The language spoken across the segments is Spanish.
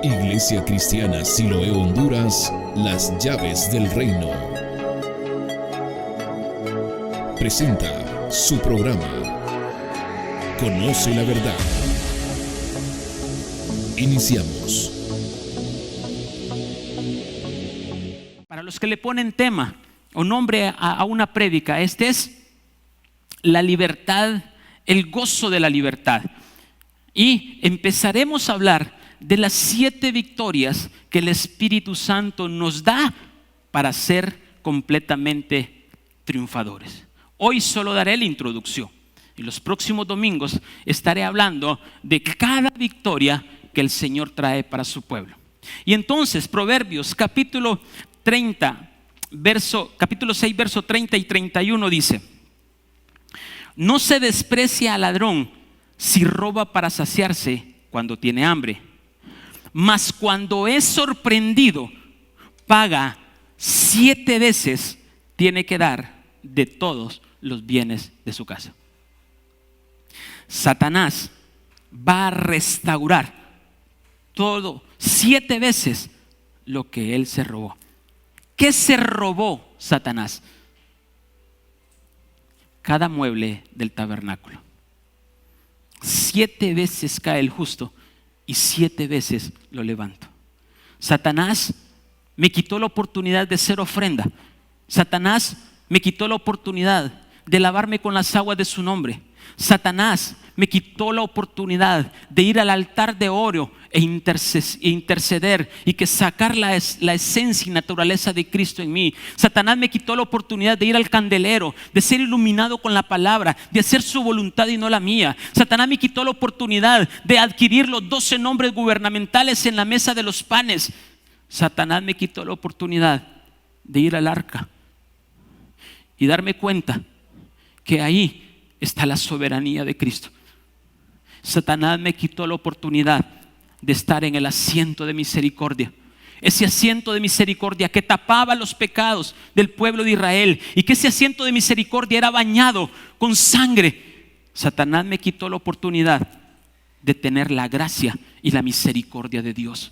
Iglesia Cristiana Siloé Honduras, las llaves del reino. Presenta su programa Conoce la verdad. Iniciamos. Para los que le ponen tema o nombre a una prédica, este es la libertad, el gozo de la libertad. Y empezaremos a hablar de las 7 victorias que el Espíritu Santo nos da para ser completamente triunfadores. Hoy solo daré la introducción y los próximos domingos estaré hablando de cada victoria que el Señor trae para su pueblo. Y entonces Proverbios capítulo 6, verso 30 y 31 dice: no se desprecia al ladrón si roba para saciarse cuando tiene hambre, mas cuando es sorprendido paga 7 veces tiene que dar de todos los bienes de su casa. Satanás va a restaurar todo 7 veces lo que él se robó. ¿Qué se robó Satanás? Cada mueble del tabernáculo. 7 veces cae el justo y 7 veces lo levanto. Satanás me quitó la oportunidad de ser ofrenda. Satanás me quitó la oportunidad de lavarme con las aguas de su nombre. Satanás me quitó la oportunidad de ir al altar de oro e interceder y que sacar la esencia y naturaleza de Cristo en mí. Satanás me quitó la oportunidad de ir al candelero, de ser iluminado con la palabra, de hacer su voluntad y no la mía. Satanás me quitó la oportunidad de adquirir los 12 nombres gubernamentales en la mesa de los panes. Satanás me quitó la oportunidad de ir al arca y darme cuenta que ahí está la soberanía de Cristo. Satanás me quitó la oportunidad de estar en el asiento de misericordia. Ese asiento de misericordia que tapaba los pecados del pueblo de Israel y que ese asiento de misericordia era bañado con sangre. Satanás me quitó la oportunidad de tener la gracia y la misericordia de Dios.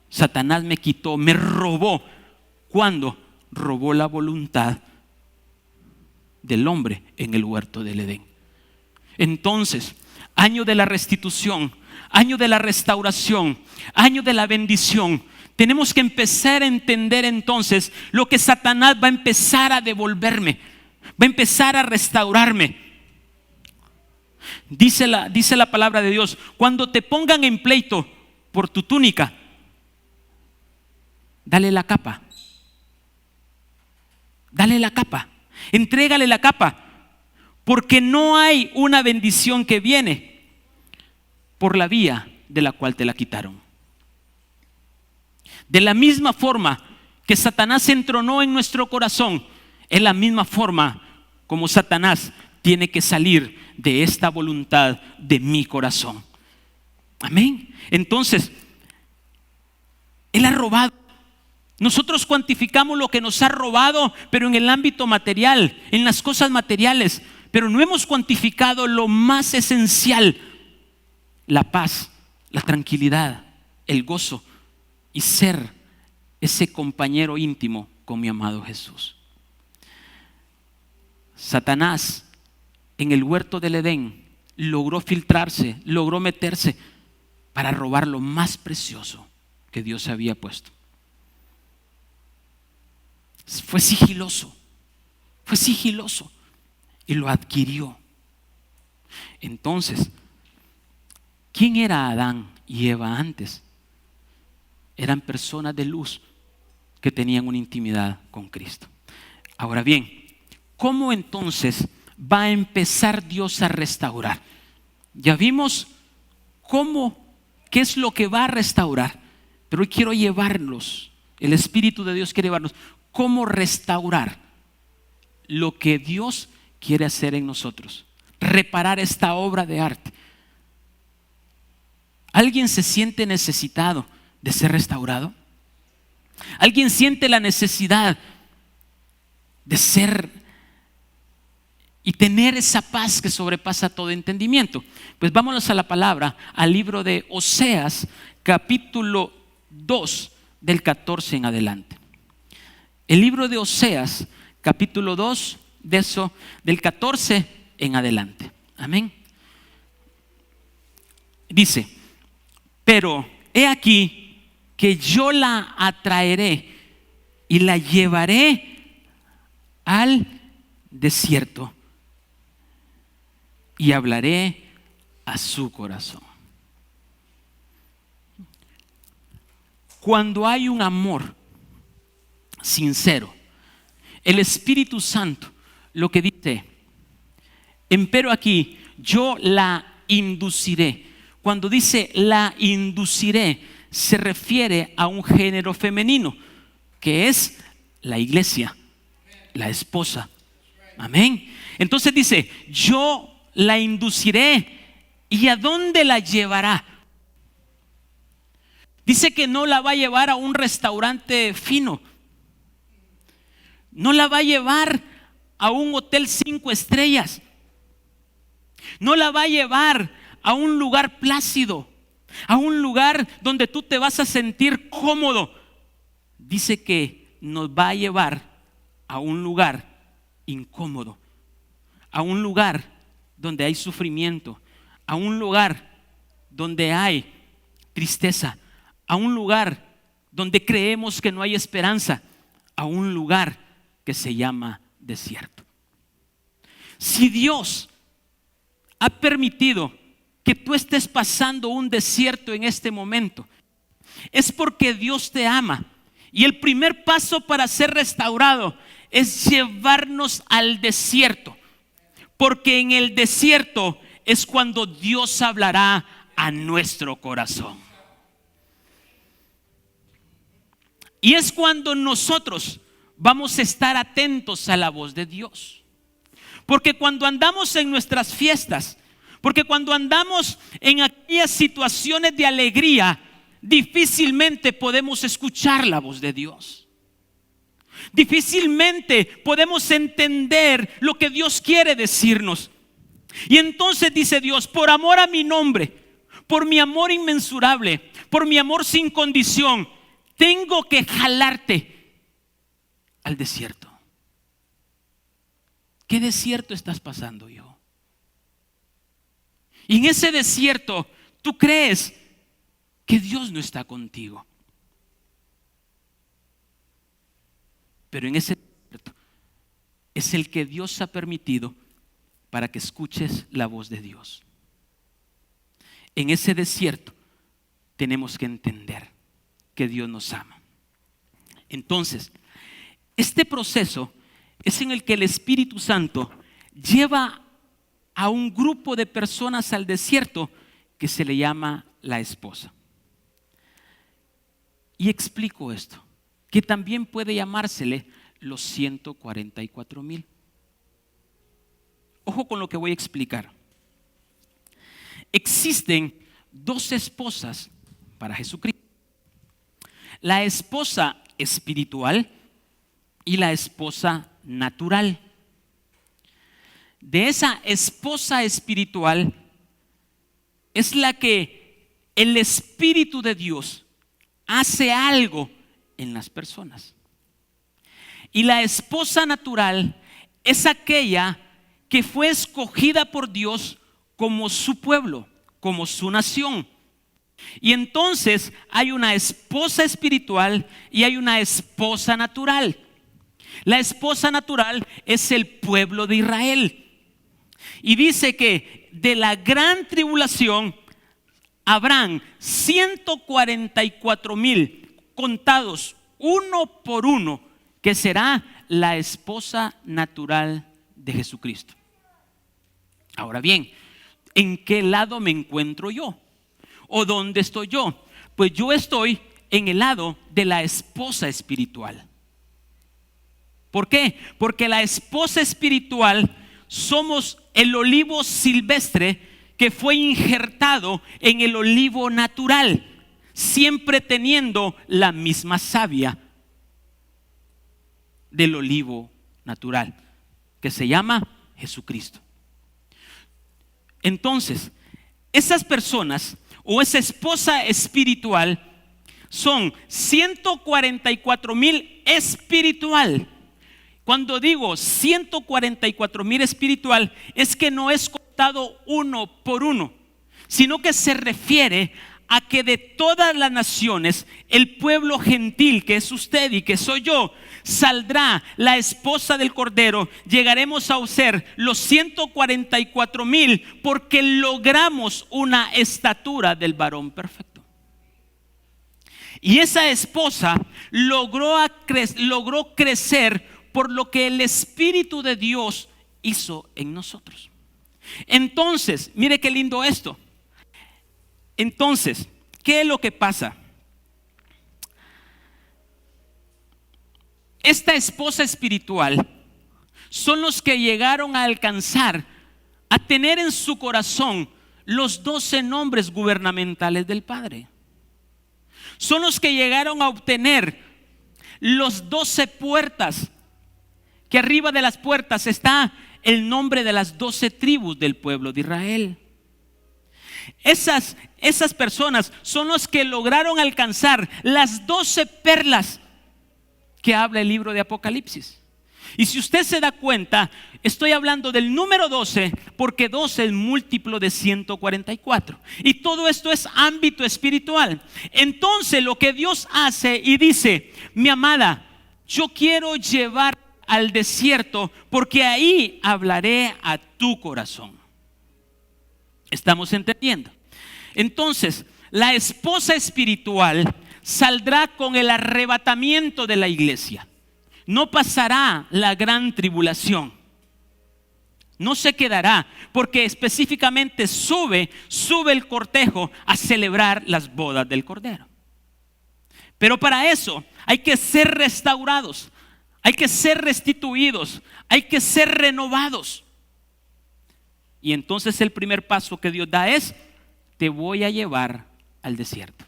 Satanás me quitó, me robó. ¿Cuándo? Robó la voluntad del hombre en el huerto del Edén. Entonces, año de la restitución, año de la restauración, año de la bendición. Tenemos que empezar a entender entonces lo que Satanás va a empezar a devolverme, va a empezar a restaurarme. Dice la palabra de Dios: cuando te pongan en pleito por tu túnica, dale la capa. Dale la capa. Entrégale la capa, porque no hay una bendición que viene por la vía de la cual te la quitaron. De la misma forma que Satanás entronó en nuestro corazón, es la misma forma como Satanás tiene que salir de esta voluntad de mi corazón. Amén. Entonces, él ha robado. Nosotros cuantificamos lo que nos ha robado, pero en el ámbito material, en las cosas materiales, pero no hemos cuantificado lo más esencial: la paz, la tranquilidad, el gozo y ser ese compañero íntimo con mi amado Jesús. Satanás en el huerto del Edén logró filtrarse, logró meterse para robar lo más precioso que Dios había puesto. Fue sigiloso y lo adquirió. Entonces, ¿quién era Adán y Eva antes? Eran personas de luz que tenían una intimidad con Cristo. Ahora bien, ¿cómo entonces va a empezar Dios a restaurar? Ya vimos qué es lo que va a restaurar, pero hoy quiero llevarlos, el Espíritu de Dios quiere llevarnos, cómo restaurar lo que Dios quiere hacer en nosotros, reparar esta obra de arte. ¿Alguien se siente necesitado de ser restaurado? ¿Alguien siente la necesidad de ser y tener esa paz que sobrepasa todo entendimiento. Pues vámonos a la palabra, al libro de Oseas, capítulo 2, del 14 en adelante. El libro de Oseas, capítulo 2, del 14 en adelante. Amén. Dice: pero he aquí que yo la atraeré y la llevaré al desierto y hablaré a su corazón. Cuando hay un amor sincero, el Espíritu Santo lo que dice: empero aquí yo la induciré. Cuando dice la induciré, se refiere a un género femenino, que es la iglesia, la esposa. Amén. Entonces dice: yo la induciré. ¿Y a dónde la llevará? Dice que no la va a llevar a un restaurante fino, no la va a llevar a un hotel 5 estrellas, no la va a llevar a un lugar plácido, a un lugar donde tú te vas a sentir cómodo. Dice que nos va a llevar a un lugar incómodo, a un lugar donde hay sufrimiento, a un lugar donde hay tristeza, a un lugar donde creemos que no hay esperanza, a un lugar que se llama desierto. Si Dios ha permitido que tú estés pasando un desierto en este momento, es porque Dios te ama. Y el primer paso para ser restaurado es llevarnos al desierto, porque en el desierto es cuando Dios hablará a nuestro corazón. Y es cuando nosotros vamos a estar atentos a la voz de Dios. Porque cuando andamos en nuestras fiestas, porque cuando andamos en aquellas situaciones de alegría, difícilmente podemos escuchar la voz de Dios. Difícilmente podemos entender lo que Dios quiere decirnos. Y entonces dice Dios: por amor a mi nombre, por mi amor inmensurable, por mi amor sin condición, tengo que jalarte al desierto. ¿Qué desierto estás pasando yo? Y en ese desierto tú crees que Dios no está contigo. Pero en ese desierto es el que Dios ha permitido para que escuches la voz de Dios. En ese desierto tenemos que entender que Dios nos ama. Entonces, este proceso es en el que el Espíritu Santo lleva a un grupo de personas al desierto que se le llama la esposa. Y explico esto, que también puede llamársele los 144,000. Ojo con lo que voy a explicar. Existen dos esposas para Jesucristo: la esposa espiritual y la esposa natural. De esa esposa espiritual es la que el Espíritu de Dios hace algo en las personas. Y la esposa natural es aquella que fue escogida por Dios como su pueblo, como su nación. Y entonces hay una esposa espiritual y hay una esposa natural. La esposa natural es el pueblo de Israel. Y dice que de la gran tribulación habrán 144,000 contados uno por uno, que será la esposa natural de Jesucristo. Ahora bien, ¿en qué lado me encuentro yo? ¿O dónde estoy yo? Pues yo estoy en el lado de la esposa espiritual. ¿Por qué? Porque la esposa espiritual somos el olivo silvestre que fue injertado en el olivo natural, siempre teniendo la misma savia del olivo natural, que se llama Jesucristo. Entonces, esas personas o esa esposa espiritual son 144,000 espiritual. Cuando digo 144,000 espiritual, es que no es contado uno por uno, sino que se refiere a que de todas las naciones, el pueblo gentil, que es usted y que soy yo, saldrá la esposa del Cordero. Llegaremos a ser los 144,000 porque logramos una estatura del varón perfecto. Y esa esposa logró crecer por lo que el Espíritu de Dios hizo en nosotros. Entonces, mire qué lindo esto. Entonces, ¿qué es lo que pasa? Esta esposa espiritual son los que llegaron a alcanzar, a tener en su corazón los 12 nombres gubernamentales del Padre. Son los que llegaron a obtener los 12 puertas, que arriba de las puertas está el nombre de las 12 tribus del pueblo de Israel. Esas personas son los que lograron alcanzar las 12 perlas que habla el libro de Apocalipsis. Y si usted se da cuenta, estoy hablando del número 12 porque 12 es múltiplo de 144. Y todo esto es ámbito espiritual. Entonces lo que Dios hace y dice: mi amada, yo quiero llevar al desierto porque ahí hablaré a tu corazón. ¿Estamos entendiendo? Entonces, la esposa espiritual saldrá con el arrebatamiento de la iglesia. No pasará la gran tribulación. No se quedará, porque específicamente sube el cortejo a celebrar las bodas del Cordero. Pero para eso hay que ser restaurados, hay que ser restituidos, hay que ser renovados. Y entonces el primer paso que Dios da es: te voy a llevar al desierto.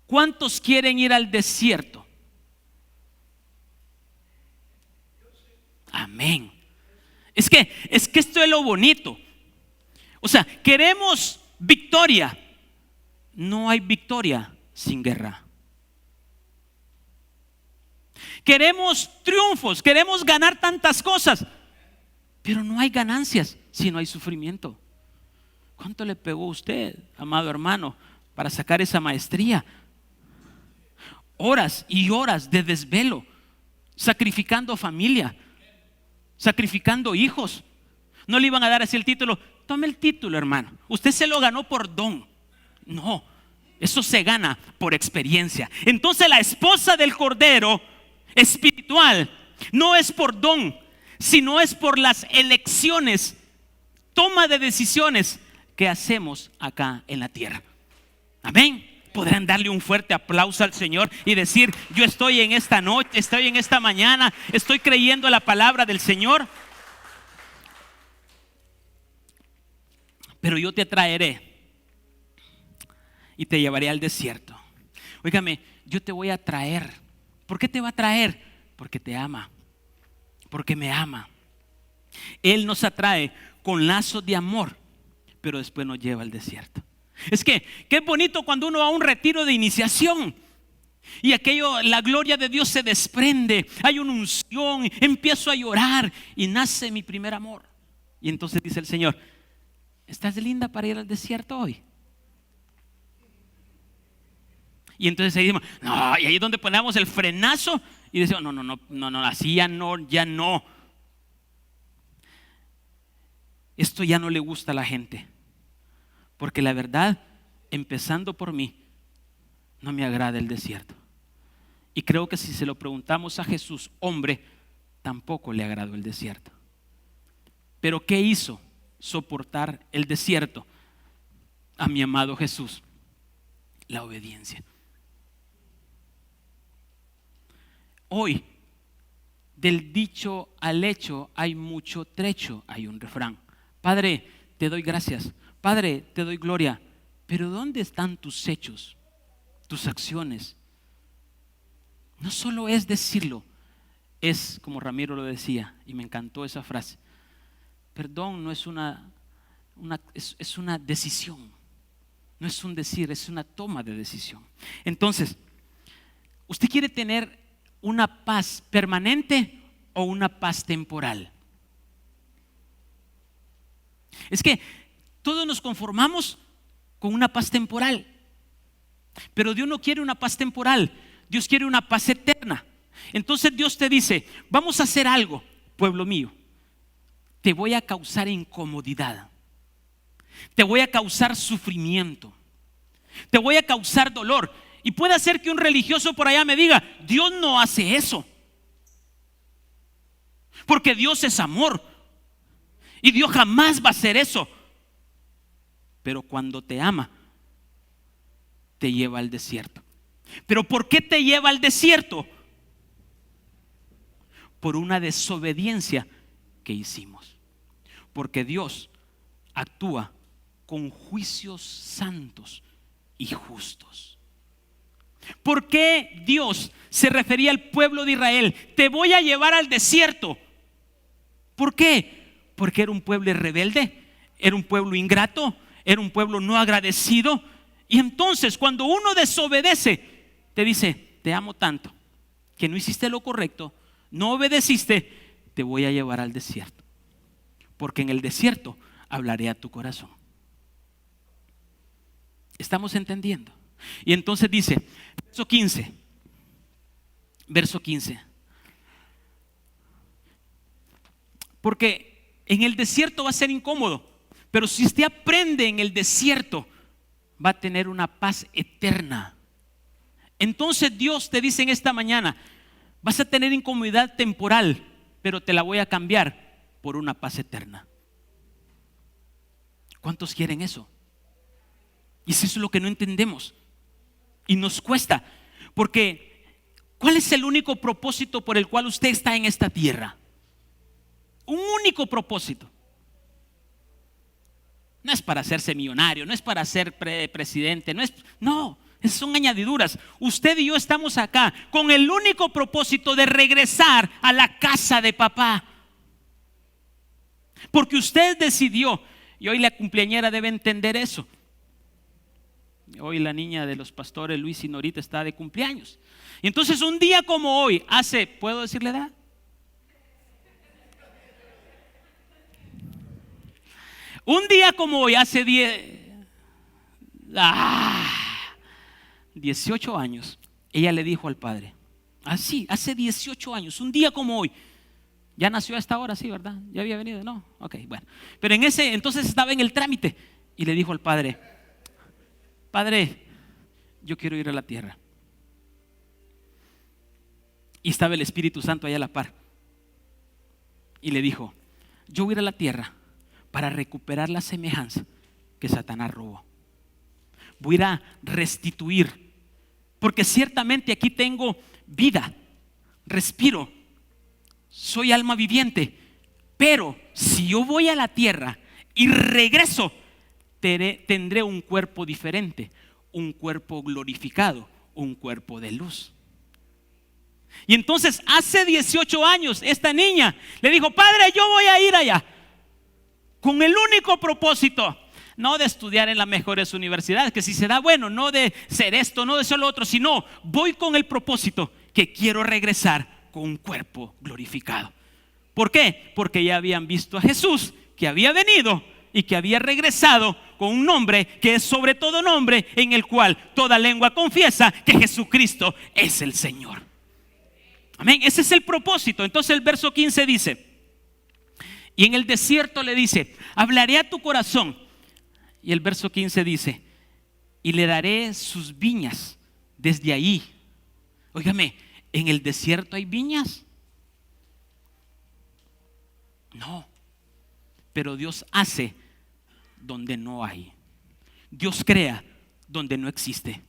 ¿Cuántos quieren ir al desierto? Amén. Es que esto es lo bonito. O sea, queremos victoria. No hay victoria sin guerra. Queremos triunfos, queremos ganar tantas cosas, pero no hay ganancias si no hay sufrimiento. ¿Cuánto le pegó usted, amado hermano, para sacar esa maestría? Horas y horas de desvelo, sacrificando familia, sacrificando hijos. No le iban a dar así el título: tome el título, hermano, usted se lo ganó por don. No, eso se gana por experiencia. Entonces la esposa del Cordero espiritual no es por don, sino es por las elecciones, toma de decisiones que hacemos acá en la tierra. Amén. Podrán darle un fuerte aplauso al Señor y decir: yo estoy en esta noche, estoy en esta mañana, estoy creyendo la palabra del Señor. Pero yo te traeré y te llevaré al desierto. Óigame, yo te voy a traer. ¿Por qué te va a traer? Porque te ama, porque me ama. Él nos atrae con lazos de amor, pero después nos lleva al desierto. Es que qué bonito cuando uno va a un retiro de iniciación y aquello, la gloria de Dios se desprende, hay una unción, empiezo a llorar y nace mi primer amor. Y entonces dice el Señor: ¿estás linda para ir al desierto hoy? Y entonces ahí decimos: no, y ahí es donde ponemos el frenazo y decimos: no, así ya no. Esto ya no le gusta a la gente, porque la verdad, empezando por mí, no me agrada el desierto. Y creo que si se lo preguntamos a Jesús, hombre, tampoco le agradó el desierto. Pero ¿qué hizo soportar el desierto a mi amado Jesús? La obediencia. Hoy, del dicho al hecho hay mucho trecho, hay un refrán. Padre, te doy gracias. Padre, te doy gloria. Pero ¿dónde están tus hechos, tus acciones? No solo es decirlo, es como Ramiro lo decía, y me encantó esa frase: perdón no es es una decisión. No es un decir, es una toma de decisión. Entonces, ¿usted quiere tener una paz permanente o una paz temporal? Es que todos nos conformamos con una paz temporal, pero Dios no quiere una paz temporal, Dios quiere una paz eterna. Entonces Dios te dice, vamos a hacer algo, pueblo mío. Te voy a causar incomodidad, te voy a causar sufrimiento, te voy a causar dolor. Y puede ser que un religioso por allá me diga, Dios no hace eso, porque Dios es amor y Dios jamás va a hacer eso. Pero cuando te ama, te lleva al desierto. ¿Pero por qué te lleva al desierto? Por una desobediencia que hicimos. Porque Dios actúa con juicios santos y justos. ¿Por qué Dios se refería al pueblo de Israel? Te voy a llevar al desierto. ¿Por qué? Porque era un pueblo rebelde, era un pueblo ingrato, era un pueblo no agradecido. Y entonces cuando uno desobedece, te dice, te amo tanto que no hiciste lo correcto, no obedeciste, te voy a llevar al desierto, porque en el desierto hablaré a tu corazón. ¿Estamos entendiendo? Y entonces dice, verso 15, porque en el desierto va a ser incómodo, pero si usted aprende en el desierto, va a tener una paz eterna. Entonces Dios te dice en esta mañana, vas a tener incomodidad temporal, pero te la voy a cambiar por una paz eterna. ¿Cuántos quieren eso? Y eso es lo que no entendemos y nos cuesta, porque ¿cuál es el único propósito por el cual usted está en esta tierra? Un único propósito. No es para hacerse millonario, no es para ser presidente, no, esas son añadiduras. Usted y yo estamos acá con el único propósito de regresar a la casa de papá, porque usted decidió. Y hoy la cumpleañera debe entender eso. Hoy la niña de los pastores, Luis y Norita, está de cumpleaños. Y entonces un día como hoy, ¿puedo decirle edad? Un día como hoy, hace 18 años, ella le dijo al padre, así, hace 18 años, un día como hoy. Ya nació a esta hora, sí, ¿verdad? ¿Ya había venido? No, ok, bueno. Pero entonces estaba en el trámite y le dijo al padre, padre, yo quiero ir a la tierra. Y estaba el Espíritu Santo allá a la par. Y le dijo, yo voy a ir a la tierra para recuperar la semejanza que Satanás robó. Voy a ir a restituir, porque ciertamente aquí tengo vida, respiro, soy alma viviente, pero si yo voy a la tierra y regreso, tendré un cuerpo diferente, un cuerpo glorificado, un cuerpo de luz. Y entonces hace 18 años esta niña le dijo, padre, yo voy a ir allá con el único propósito, no de estudiar en las mejores universidades, que si se da bueno, no de ser esto, no de ser lo otro, sino voy con el propósito que quiero regresar con un cuerpo glorificado. ¿Por qué? Porque ya habían visto a Jesús, que había venido y que había regresado con un nombre que es sobre todo nombre, en el cual toda lengua confiesa que Jesucristo es el Señor. Amén, ese es el propósito. Entonces el verso 15 dice, y en el desierto le dice, hablaré a tu corazón. Y el verso 15 dice, y le daré sus viñas desde ahí. Óigame, ¿en el desierto hay viñas? No, pero Dios hace donde no hay. Dios crea donde no existe.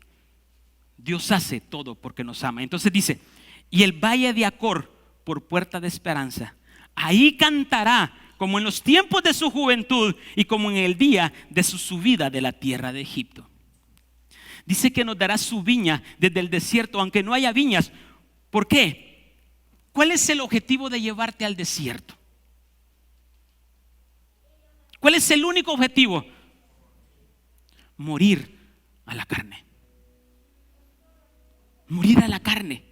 Dios hace todo porque nos ama. Entonces dice, y el valle de Acor por puerta de esperanza, ahí cantará como en los tiempos de su juventud y como en el día de su subida de la tierra de Egipto. Dice que nos dará su viña desde el desierto, aunque no haya viñas. ¿Por qué? ¿Cuál es el objetivo de llevarte al desierto? ¿Cuál es el único objetivo? Morir a la carne. Morir a la carne.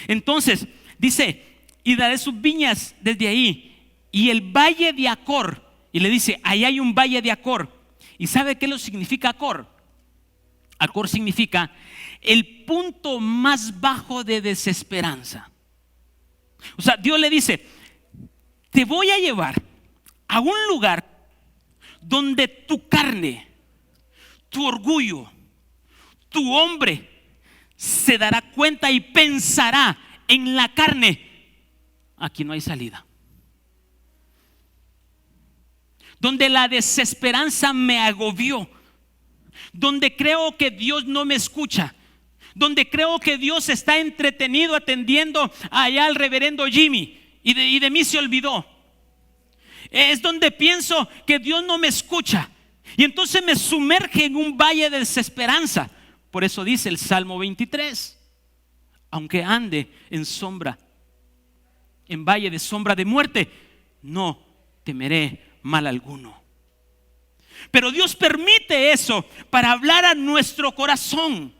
Entonces, dice, y daré sus viñas desde ahí, y el valle de Acor, y le dice, ahí hay un valle de Acor. ¿Y sabe qué lo significa Acor? Acor significa el punto más bajo de desesperanza. O sea, Dios le dice, te voy a llevar a un lugar donde tu carne, tu orgullo, tu hombre se dará cuenta y pensará en la carne, aquí no hay salida. Donde la desesperanza me agobió, donde creo que Dios no me escucha, donde creo que Dios está entretenido atendiendo allá al reverendo Jimmy y de mí se olvidó. Es donde pienso que Dios no me escucha y entonces me sumerge en un valle de desesperanza. Por eso dice el Salmo 23, aunque ande en sombra, en valle de sombra de muerte, no temeré mal alguno. Pero Dios permite eso para hablar a nuestro corazón.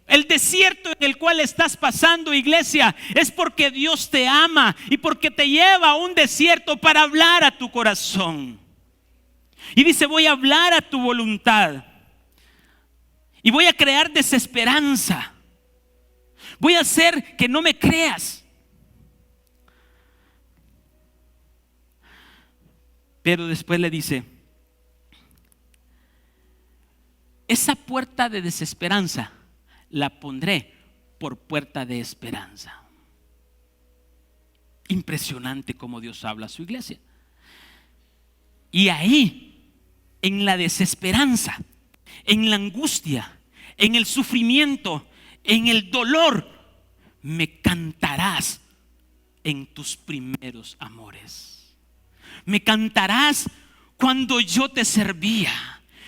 El desierto en el cual estás pasando, iglesia, es porque Dios te ama y porque te lleva a un desierto para hablar a tu corazón. Y dice, voy a hablar a tu voluntad y voy a crear desesperanza. Voy a hacer que no me creas. Pero después le dice, esa puerta de desesperanza la pondré por puerta de esperanza. Impresionante cómo Dios habla a su iglesia. Y ahí, en la desesperanza, en la angustia, en el sufrimiento, en el dolor, me cantarás en tus primeros amores. Me cantarás cuando yo te servía.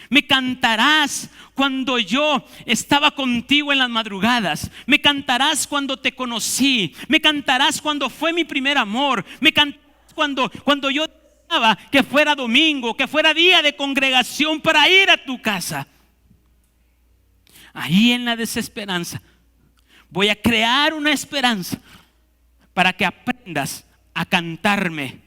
Me cantarás cuando yo estaba contigo en las madrugadas. Me cantarás cuando te conocí. Me cantarás cuando fue mi primer amor. Me cantarás cuando yo deseaba que fuera domingo, que fuera día de congregación para ir a tu casa. Ahí en la desesperanza voy a crear una esperanza para que aprendas a cantarme,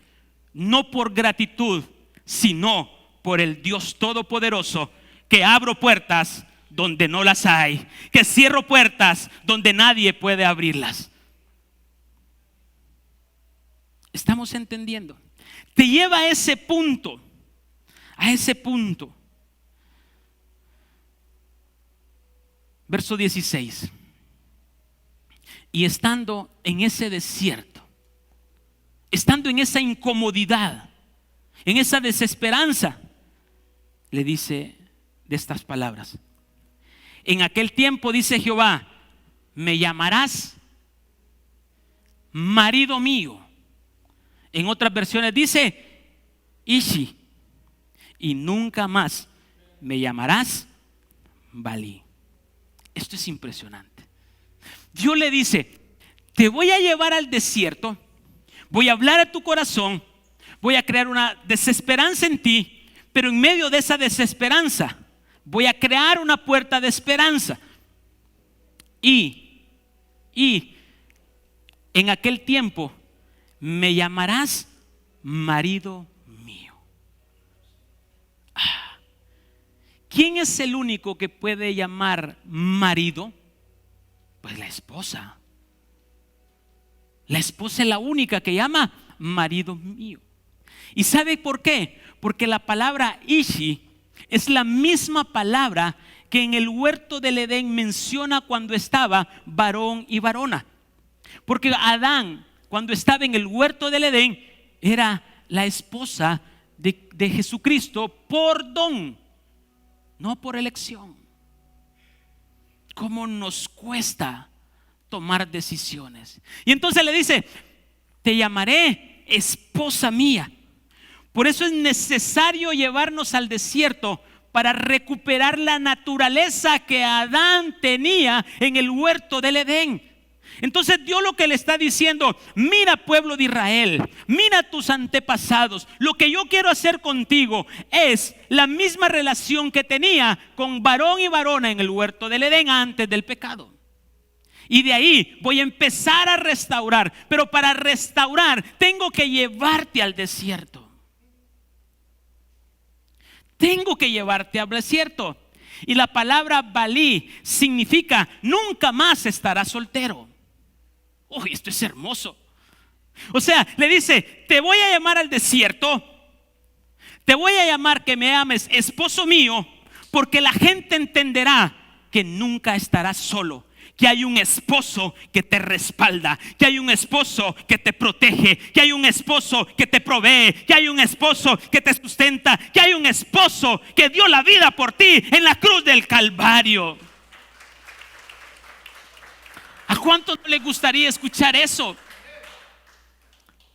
no por gratitud, sino por el Dios Todopoderoso, que abro puertas donde no las hay, que cierro puertas donde nadie puede abrirlas. ¿Estamos entendiendo? Te lleva a ese punto, a ese punto. Verso 16. Y estando en ese desierto, estando en esa incomodidad, en esa desesperanza, le dice de estas palabras: en aquel tiempo, dice Jehová, me llamarás marido mío. En otras versiones dice Ishi, y nunca más me llamarás Balí. Esto es impresionante. Dios le dice, te voy a llevar al desierto, voy a hablar a tu corazón, voy a crear una desesperanza en ti, pero en medio de esa desesperanza voy a crear una puerta de esperanza. Y en aquel tiempo me llamarás marido mío. ¿Quién es el único que puede llamar marido? Pues la esposa. La esposa es la única que llama marido mío. ¿Y sabe por qué? Porque la palabra Ishi es la misma palabra que en el huerto del Edén menciona cuando estaba varón y varona. Porque Adán, cuando estaba en el huerto del Edén, era la esposa de Jesucristo por don, no por elección. ¿Cómo nos cuesta tomar decisiones? Y entonces le dice, te llamaré esposa mía. Por eso es necesario llevarnos al desierto para recuperar la naturaleza que Adán tenía en el huerto del Edén. Entonces Dios lo que le está diciendo: mira, pueblo de Israel, mira a tus antepasados, lo que yo quiero hacer contigo es la misma relación que tenía con varón y varona en el huerto del Edén antes del pecado. Y de ahí voy a empezar a restaurar, pero para restaurar tengo que llevarte al desierto. Tengo que llevarte al desierto. Y la palabra Balí significa nunca más estarás soltero. Oh, esto es hermoso. O sea, le dice: te voy a llamar al desierto, te voy a llamar que me ames, esposo mío, porque la gente entenderá que nunca estarás solo, que hay un esposo que te respalda, que hay un esposo que te protege, que hay un esposo que te provee, que hay un esposo que te sustenta, que hay un esposo que dio la vida por ti en la cruz del Calvario. ¿A cuántos no les gustaría escuchar eso?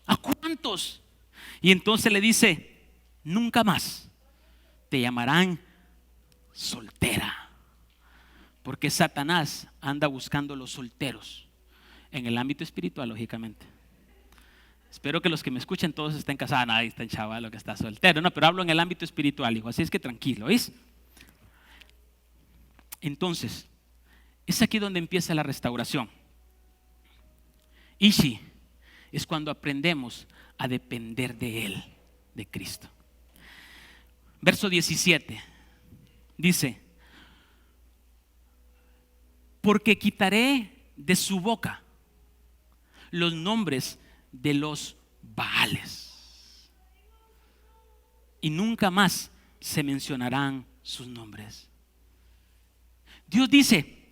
¿A cuántos? Y entonces le dice: nunca más te llamarán soltera, porque Satanás anda buscando los solteros en el ámbito espiritual, lógicamente. Espero que los que me escuchen todos estén casados. Nadie está en chaval lo que está soltero, no, pero hablo en el ámbito espiritual, hijo, así es que tranquilo, ¿oís? Entonces es aquí donde empieza la restauración. Ishi es cuando aprendemos a depender de Él, de Cristo. Verso 17 dice: porque quitaré de su boca los nombres de los Baales, y nunca más se mencionarán sus nombres. Dios dice: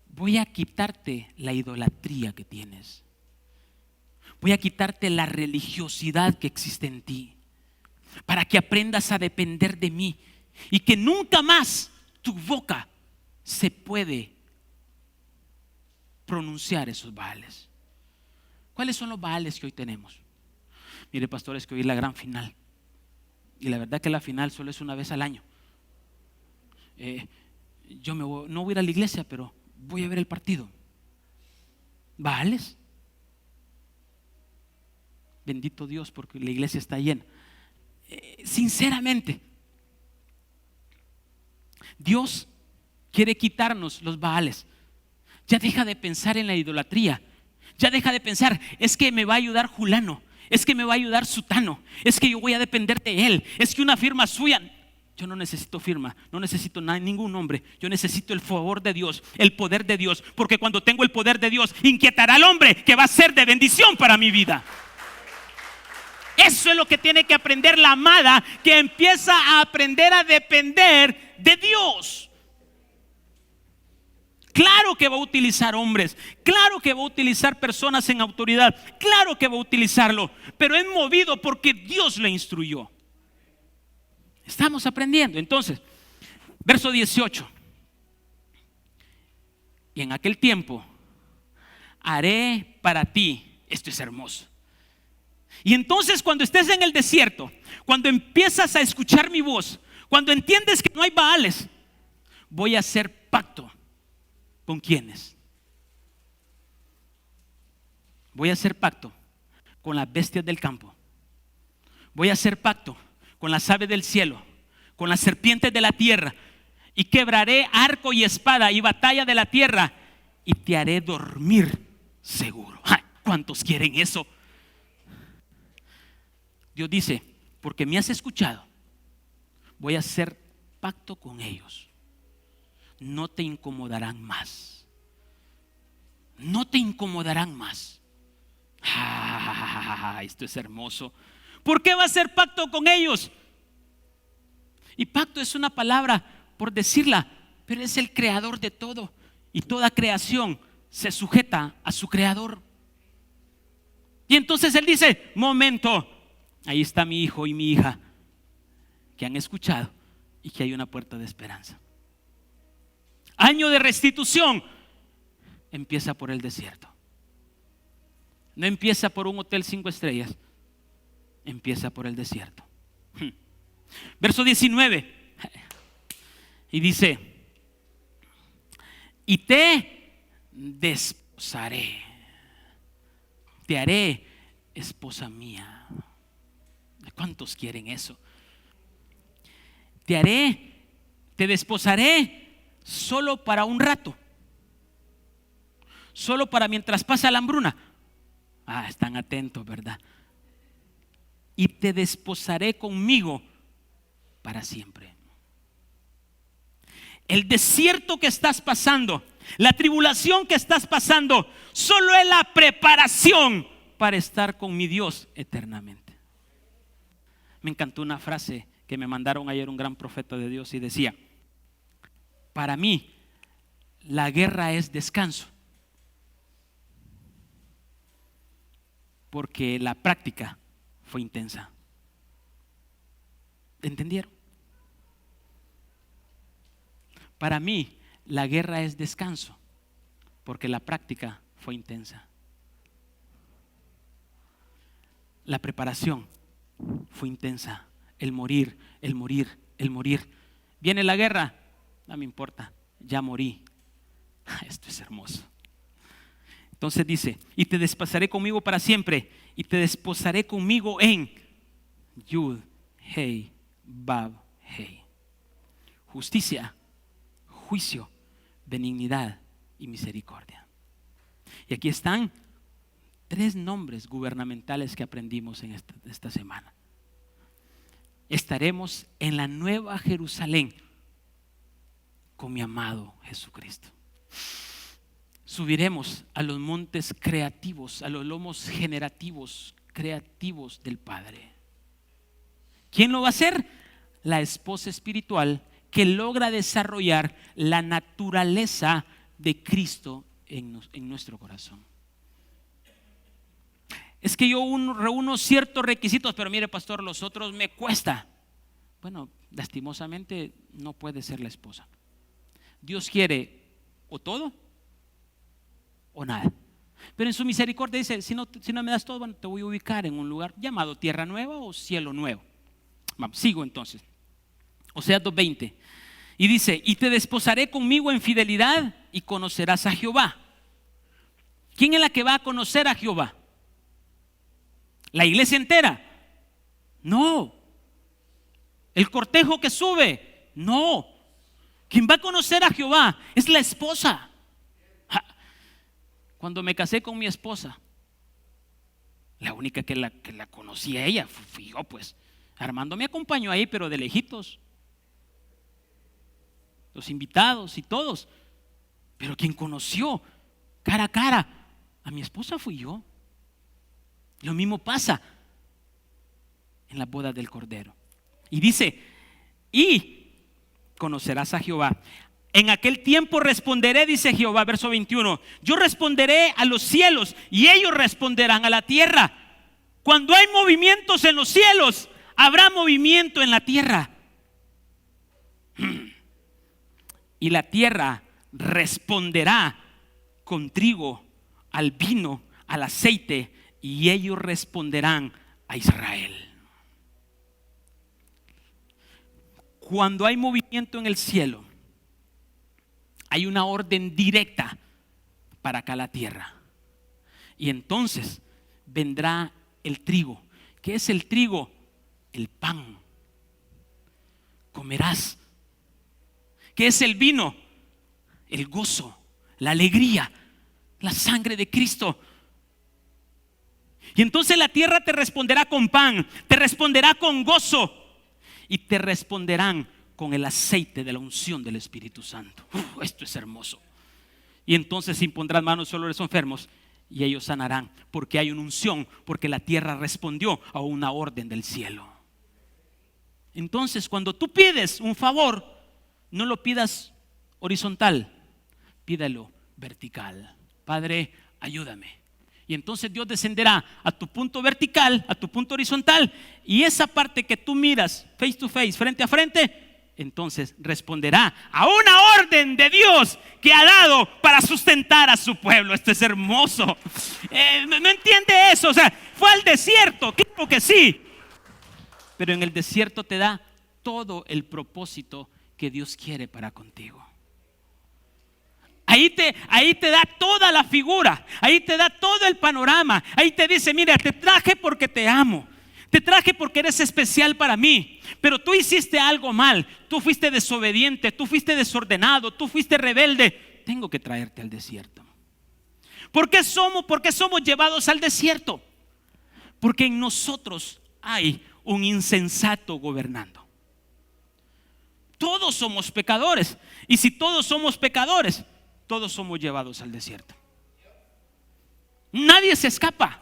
voy a quitarte la idolatría que tienes. Voy a quitarte la religiosidad que existe en ti, para que aprendas a depender de mí y que nunca más tu boca se puede pronunciar esos Baales. ¿Cuáles son los Baales que hoy tenemos? Mire, pastores, que hoy es la gran final, y la verdad que la final solo es una vez al año. Yo no voy a ir a la iglesia, pero voy a ver el partido. Baales. Bendito Dios, porque la iglesia está llena. Sinceramente, Dios quiere quitarnos los Baales. Ya deja de pensar en la idolatría. Ya deja de pensar: es que me va a ayudar Julano, es que me va a ayudar Sutano, es que yo voy a depender de él, es que una firma suya. Yo no necesito firma, no necesito ningún nombre. Yo necesito el favor de Dios, el poder de Dios, porque cuando tengo el poder de Dios, inquietará al hombre que va a ser de bendición para mi vida. Eso es lo que tiene que aprender la amada, que empieza a aprender a depender de Dios. Claro que va a utilizar hombres, claro que va a utilizar personas en autoridad, claro que va a utilizarlo, pero es movido porque Dios le instruyó. Estamos aprendiendo. Entonces, verso 18: y en aquel tiempo haré para ti, esto es hermoso. Y entonces, cuando estés en el desierto, cuando empiezas a escuchar mi voz, cuando entiendes que no hay Baales, voy a hacer pacto. ¿Con quiénes? Voy a hacer pacto con las bestias del campo. Voy a hacer pacto con las aves del cielo, con las serpientes de la tierra, y quebraré arco y espada y batalla de la tierra, y te haré dormir seguro. ¡Ay! ¿Cuántos quieren eso? Dios dice: porque me has escuchado, voy a hacer pacto con ellos. No te incomodarán más. No te incomodarán más. Esto es hermoso. ¿Por qué va a hacer pacto con ellos? Y pacto es una palabra por decirla, pero es el creador de todo, y toda creación se sujeta a su creador. Y entonces él dice: momento, ahí está mi hijo y mi hija que han escuchado, y que hay una puerta de esperanza. Año de restitución empieza por el desierto. No empieza por un hotel 5 estrellas, empieza por el desierto. Verso 19, y dice: y te desposarás desposaré. Te haré esposa mía. ¿Cuántos quieren eso? Te desposaré solo para un rato. Solo para mientras pasa la hambruna. Están atentos, ¿verdad? Y te desposaré conmigo para siempre. El desierto que estás pasando, la tribulación que estás pasando, solo es la preparación para estar con mi Dios eternamente. Me encantó una frase que me mandaron ayer un gran profeta de Dios y decía: para mí la guerra es descanso, porque la práctica fue intensa. ¿Entendieron? Para mí la guerra es descanso, porque la práctica fue intensa. La preparación fue intensa. El morir. Viene la guerra, no me importa, ya morí. Esto es hermoso. Entonces dice: y te desposaré conmigo para siempre, y te desposaré conmigo en Yud, Hei, Bab, Hei. Justicia, juicio, benignidad y misericordia. Y aquí están 3 nombres gubernamentales que aprendimos en esta semana. Estaremos en la nueva Jerusalén con mi amado Jesucristo. Subiremos a los montes creativos, a los lomos generativos, creativos del Padre. ¿Quién lo va a hacer? La esposa espiritual que logra desarrollar la naturaleza de Cristo en nuestro corazón. Es que yo reúno ciertos requisitos, pero mire, pastor, los otros me cuesta. Bueno, lastimosamente no puede ser la esposa. Dios quiere o todo o nada. Pero en su misericordia dice: si no me das todo, bueno, te voy a ubicar en un lugar llamado tierra nueva o cielo nuevo. Vamos, sigo entonces. Oseas 2:20. Y dice: y te desposaré conmigo en fidelidad y conocerás a Jehová. ¿Quién es la que va a conocer a Jehová? ¿La iglesia entera? No. ¿El cortejo que sube? No. Quien va a conocer a Jehová es la esposa. Cuando me casé con mi esposa, la única que la conocía ella fui yo, pues. Armando me acompañó ahí, pero de lejitos. Los invitados y todos. Pero quien conoció cara a cara a mi esposa fui yo. Lo mismo pasa en la boda del Cordero. Y dice: y conocerás a Jehová. En aquel tiempo responderé, dice Jehová, verso 21. Yo responderé a los cielos y ellos responderán a la tierra. Cuando hay movimientos en los cielos, habrá movimiento en la tierra. Y la tierra responderá con trigo, al vino, al aceite, y ellos responderán a Israel. Cuando hay movimiento en el cielo, hay una orden directa para acá la tierra. Y entonces vendrá el trigo. ¿Qué es el trigo? El pan. Comerás. ¿Qué es el vino? El gozo, la alegría, la sangre de Cristo. Y entonces la tierra te responderá con pan, te responderá con gozo y te responderán con el aceite de la unción del Espíritu Santo. Esto es hermoso. Y entonces impondrán manos sobre los enfermos y ellos sanarán, porque hay una unción, porque la tierra respondió a una orden del cielo. Entonces, cuando tú pides un favor, no lo pidas horizontal, pídelo vertical. Padre, ayúdame. Y entonces Dios descenderá a tu punto vertical, a tu punto horizontal, y esa parte que tú miras face to face, frente a frente, entonces responderá a una orden de Dios que ha dado para sustentar a su pueblo. Esto es hermoso. No entiende eso. O sea, fue al desierto, claro que sí, pero en el desierto te da todo el propósito que Dios quiere para contigo. Ahí te da toda la figura, ahí te da todo el panorama. Ahí te dice: mira, te traje porque te amo, te traje porque eres especial para mí, pero tú hiciste algo mal, tú fuiste desobediente, tú fuiste desordenado, tú fuiste rebelde. Tengo que traerte al desierto. ¿Por qué somos llevados al desierto? Porque en nosotros hay un insensato gobernando. Todos somos pecadores, y si todos somos pecadores, todos somos llevados al desierto. Nadie se escapa.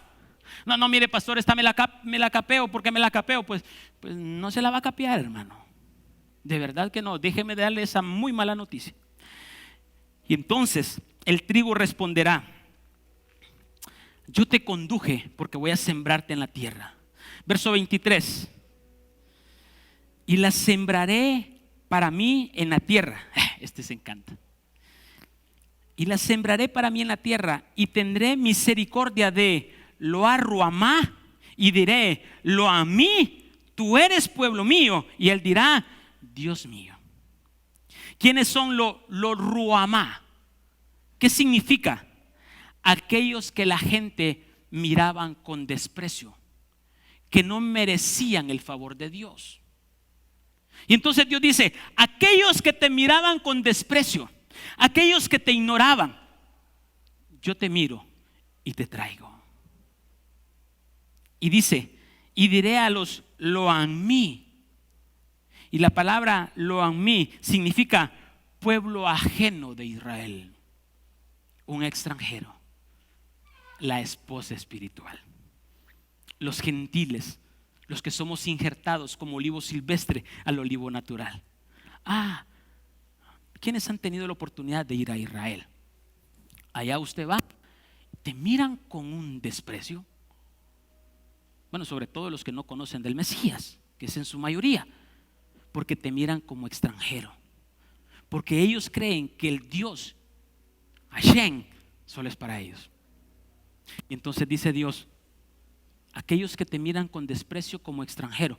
No, mire, pastor, esta me la capeo. ¿Por qué me la capeo? Pues no se la va a capear, hermano. De verdad que no. Déjeme darle esa muy mala noticia. Y entonces el trigo responderá: yo te conduje porque voy a sembrarte en la tierra. Verso 23. Y la sembraré para mí en la tierra. Este se encanta. Y la sembraré para mí en la tierra, y tendré misericordia de Lo-a-Ruhamá, y diré: Lo-a-mí, tú eres pueblo mío. Y él dirá: Dios mío. ¿Quiénes son Lo-Ruhamá? ¿Qué significa? Aquellos que la gente miraban con desprecio, que no merecían el favor de Dios. Y entonces Dios dice: aquellos que te miraban con desprecio, aquellos que te ignoraban, yo te miro y te traigo. Y dice: y diré a los Lo-a-mí. Y la palabra Lo-a-mí significa pueblo ajeno de Israel, un extranjero, la esposa espiritual, los gentiles, los que somos injertados como olivo silvestre al olivo natural. ¿Quiénes han tenido la oportunidad de ir a Israel? Allá usted va, te miran con un desprecio. Bueno, sobre todo los que no conocen del Mesías, que es en su mayoría, porque te miran como extranjero, porque ellos creen que el Dios Hashem solo es para ellos. Y entonces dice Dios: aquellos que te miran con desprecio como extranjero,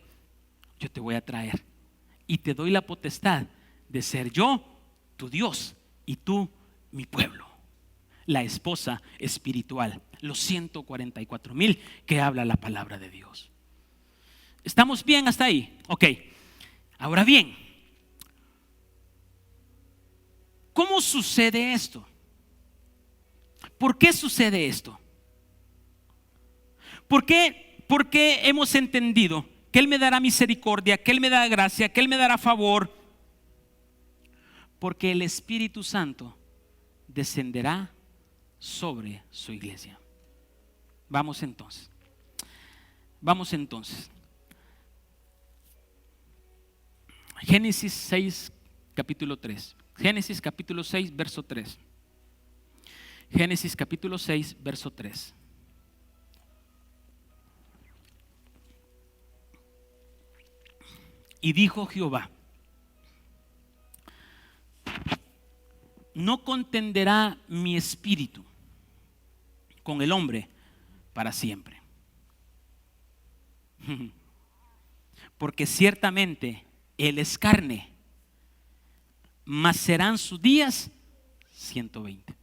yo te voy a traer y te doy la potestad de ser yo tu Dios y tú mi pueblo, la esposa espiritual, los 144,000 que habla la palabra de Dios. ¿Estamos bien hasta ahí? Ok. Ahora bien, ¿cómo sucede esto? ¿Por qué sucede esto? ¿Por qué hemos entendido que Él me dará misericordia, que Él me dará gracia, que Él me dará favor? Porque el Espíritu Santo descenderá sobre su iglesia. Vamos entonces. Génesis 6, capítulo 3. Génesis capítulo 6, verso 3. Génesis capítulo 6, verso 3. Y dijo Jehová: no contenderá mi espíritu con el hombre para siempre, porque ciertamente él es carne, mas serán sus días 120.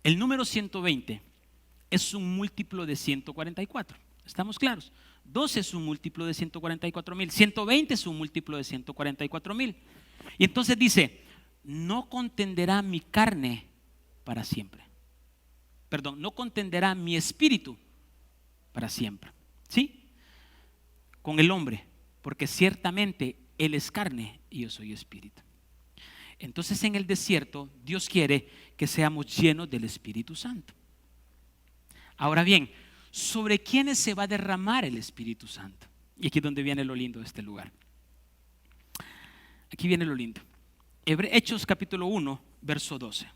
El número 120 es un múltiplo de 144. ¿Estamos claros? 12 es un múltiplo de 144,000. 120 es un múltiplo de 144,000. Y entonces dice: no contenderá mi carne para siempre. Perdón, no contenderá mi espíritu para siempre. ¿Sí? Con el hombre, porque ciertamente él es carne y yo soy espíritu. Entonces en el desierto Dios quiere que seamos llenos del Espíritu Santo. Ahora bien, ¿sobre quiénes se va a derramar el Espíritu Santo? Y aquí es donde viene lo lindo de este lugar. Aquí viene lo lindo. Hechos capítulo 1, verso 12.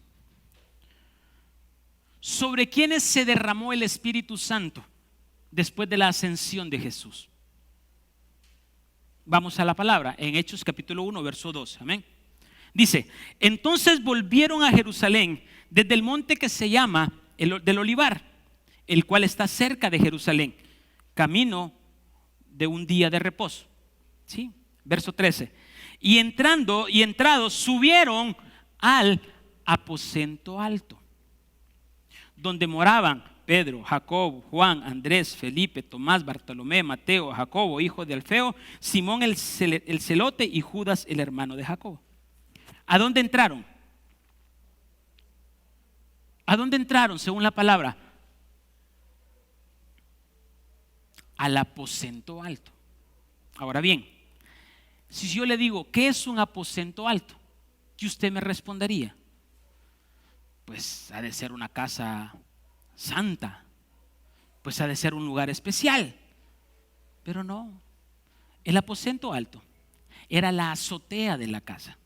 ¿Sobre quiénes se derramó el Espíritu Santo después de la ascensión de Jesús? Vamos a la palabra, en Hechos capítulo 1, verso 12. Amén. Dice: entonces volvieron a Jerusalén desde el monte que se llama del Olivar, el cual está cerca de Jerusalén, camino de un día de reposo. ¿Sí? Verso 13. Y entrados subieron al aposento alto, donde moraban Pedro, Jacobo, Juan, Andrés, Felipe, Tomás, Bartolomé, Mateo, Jacobo, hijo de Alfeo, Simón el celote y Judas el hermano de Jacobo. ¿A dónde entraron? ¿A dónde entraron según la palabra? Al aposento alto. Ahora bien, si yo le digo, ¿qué es un aposento alto? ¿Qué usted me respondería? Pues ha de ser una casa santa, pues ha de ser un lugar especial. Pero no, el aposento alto era la azotea de la casa.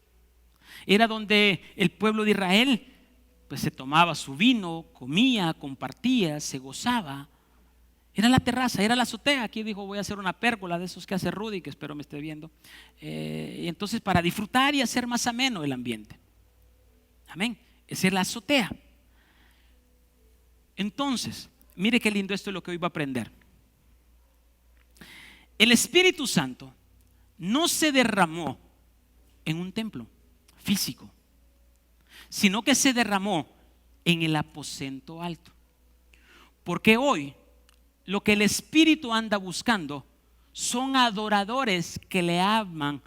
Era donde el pueblo de Israel pues se tomaba su vino, comía, compartía, se gozaba. Era la terraza, era la azotea. Aquí dijo, voy a hacer una pérgola de esos que hace Rudy, que espero me esté viendo. Y entonces para disfrutar y hacer más ameno el ambiente. Amén. Esa es la azotea. Entonces, mire qué lindo esto es lo que hoy va a aprender. El Espíritu Santo no se derramó en un templo físico, sino que se derramó en el aposento alto. Porque hoy lo que el Espíritu anda buscando son adoradores que le aman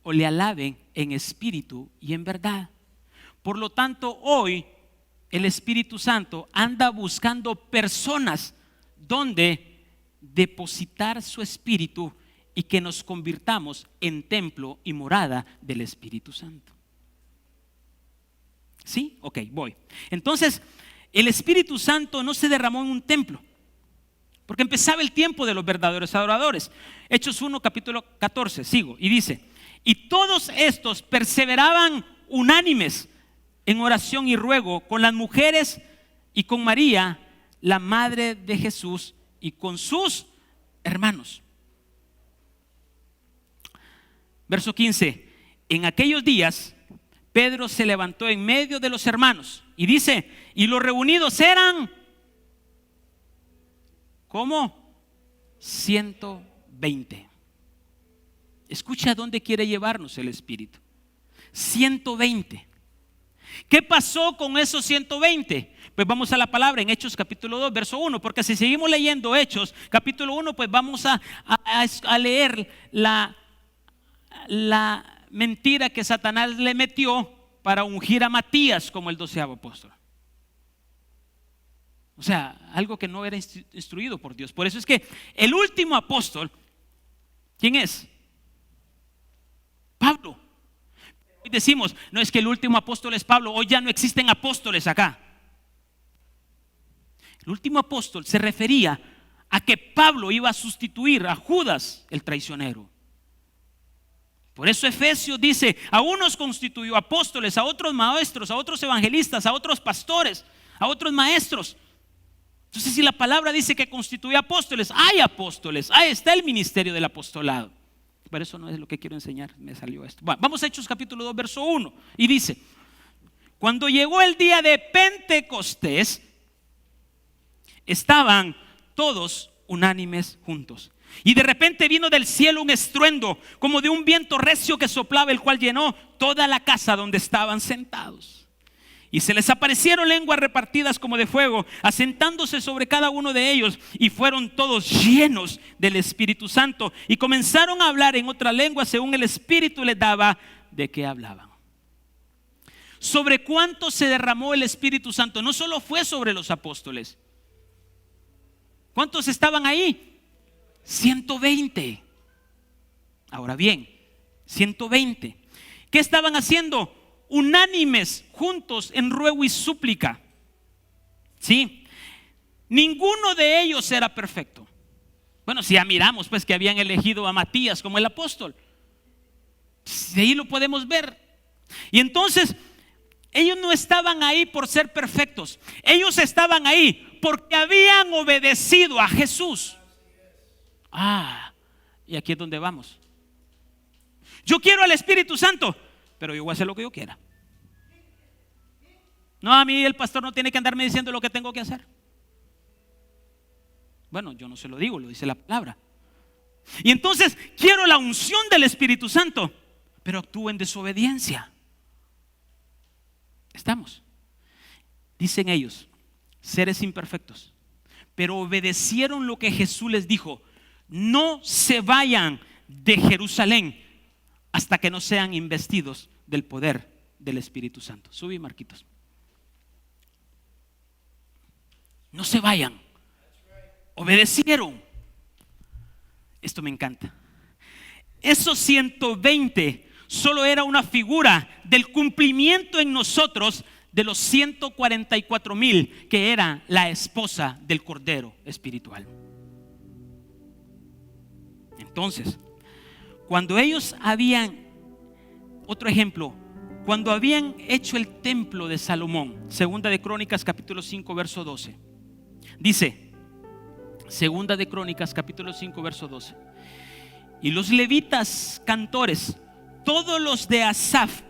o le alaben en espíritu y en verdad. Por lo tanto, hoy el Espíritu Santo anda buscando personas donde depositar su espíritu y que nos convirtamos en templo y morada del Espíritu Santo. ¿Sí? Ok, voy. Entonces, el Espíritu Santo no se derramó en un templo, porque empezaba el tiempo de los verdaderos adoradores. Hechos 1, capítulo 14, sigo, y dice: y todos estos perseveraban unánimes en oración y ruego con las mujeres y con María, la madre de Jesús, y con sus hermanos. Verso 15: en aquellos días Pedro se levantó en medio de los hermanos y dice, y los reunidos eran ¿cómo? 120. Escucha a dónde quiere llevarnos el Espíritu. 120. ¿Qué pasó con esos 120? Pues vamos a la palabra en Hechos capítulo 2, verso 1, porque si seguimos leyendo Hechos capítulo 1, pues vamos a leer la mentira que Satanás le metió para ungir a Matías como el 12º apóstol. O sea, algo que no era instruido por Dios. Por eso es que el último apóstol, ¿quién es? Pablo. Hoy decimos, no es que el último apóstol es Pablo, hoy ya no existen apóstoles acá. El último apóstol se refería a que Pablo iba a sustituir a Judas el traicionero. Por eso Efesios dice, a unos constituyó apóstoles, a otros maestros, a otros evangelistas, a otros pastores, a otros maestros. Entonces, si la palabra dice que constituye apóstoles, hay apóstoles, ahí está el ministerio del apostolado. Pero eso no es lo que quiero enseñar, me salió esto. Bueno, vamos a Hechos capítulo 2, verso 1, y dice: cuando llegó el día de Pentecostés, estaban todos unánimes juntos. Y de repente vino del cielo un estruendo, como de un viento recio que soplaba, el cual llenó toda la casa donde estaban sentados. Y se les aparecieron lenguas repartidas como de fuego, asentándose sobre cada uno de ellos, y fueron todos llenos del Espíritu Santo, y comenzaron a hablar en otra lengua según el Espíritu les daba de qué hablaban. ¿Sobre cuánto se derramó el Espíritu Santo? No solo fue sobre los apóstoles. ¿Cuántos estaban ahí? 120. Ahora bien, 120. ¿Qué estaban haciendo? Unánimes, juntos en ruego y súplica. ¿Sí? Ninguno de ellos era perfecto. Bueno, si ya miramos pues que habían elegido a Matías como el apóstol, de ahí lo podemos ver. Y entonces ellos no estaban ahí por ser perfectos. Ellos estaban ahí porque habían obedecido a Jesús. Y aquí es donde vamos. Yo quiero al Espíritu Santo, pero yo voy a hacer lo que yo quiera. No, a mí el pastor no tiene que andarme diciendo lo que tengo que hacer. Bueno, yo no se lo digo, lo dice la palabra. Y entonces quiero la unción del Espíritu Santo, pero actúo en desobediencia. Estamos. Dicen ellos, seres imperfectos, pero obedecieron lo que Jesús les dijo: no se vayan de Jerusalén hasta que no sean investidos del poder del Espíritu Santo. Subí, Marquitos. No se vayan. Obedecieron. Esto me encanta. Esos 120 solo era una figura del cumplimiento en nosotros de los 144,000 que era la esposa del Cordero espiritual. Entonces, cuando ellos habían, otro ejemplo, cuando habían hecho el templo de Salomón, segunda de Crónicas capítulo 5 verso 12, dice, segunda de Crónicas capítulo 5 verso 12, y los levitas cantores, todos los de Asaf,